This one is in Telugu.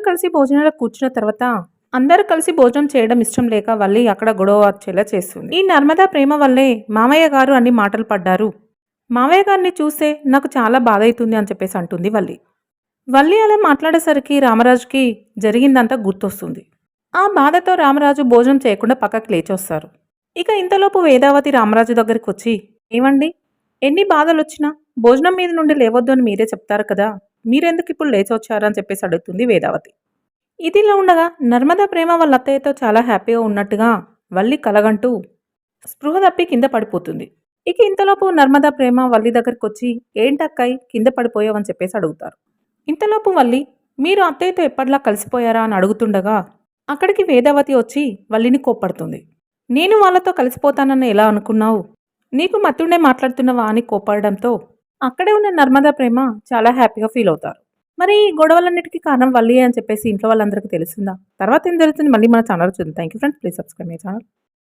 కలిసి భోజనాలకు కూర్చున్న తర్వాత అందరూ కలిసి భోజనం చేయడం ఇష్టం లేక వల్లి అక్కడ గొడవ వచ్చేలా చేస్తుంది. ఈ నర్మదా ప్రేమ వల్లే మామయ్య గారు అన్ని మాటలు పడ్డారు. మామయ్య గారిని చూస్తే నాకు చాలా బాధ అవుతుంది అని చెప్పేసి అంటుంది వల్లి. వల్లి అలా మాట్లాడేసరికి రామరాజుకి జరిగిందంతా గుర్తొస్తుంది. ఆ బాధతో రామరాజు భోజనం చేయకుండా పక్కకి లేచొస్తారు. ఇక ఇంతలోపు వేదావతి రామరాజు దగ్గరికి వచ్చి, ఏమండి, ఎన్ని బాధలు వచ్చినా భోజనం మీద నుండి లేవద్దు అని మీరే చెప్తారు కదా, మీరెందుకు ఇప్పుడు లేచొచ్చారు అని చెప్పేసి అడుగుతుంది వేదావతి. ఇదిలా ఉండగా నర్మదా ప్రేమ వాళ్ళ అత్తయ్యతో చాలా హ్యాపీగా ఉన్నట్టుగా వల్లి కలగంటూ స్పృహ తప్పి కింద పడిపోతుంది. ఇక ఇంతలోపు నర్మదా ప్రేమ వల్లి దగ్గరికి వచ్చి, ఏంటక్కాయ్ కింద పడిపోయావని చెప్పేసి అడుగుతారు. ఇంతలోపు వల్లి, మీరు అత్తయ్యతో ఎప్పటిలా కలిసిపోయారా అని అడుగుతుండగా అక్కడికి వేదావతి వచ్చి వల్లిని కోప్పడుతుంది. నేను వాళ్ళతో కలిసిపోతానని ఎలా అనుకున్నావు, నీకు మత్తుండే మాట్లాడుతున్నవా అని కోప్పడడంతో అక్కడే ఉన్న నర్మదా ప్రేమ చాలా హ్యాపీగా ఫీల్ అవుతారు. మరి ఈ గొడవలన్నిటికీ కారణం వల్లి అని చెప్పేసి ఇంట్లో వాళ్ళందరికీ తెలిసిందా? తర్వాత ఏం జరుగుతుంది మళ్ళీ మన ఛానల్ చూద్దాం. Thank you friends, please subscribe my channel.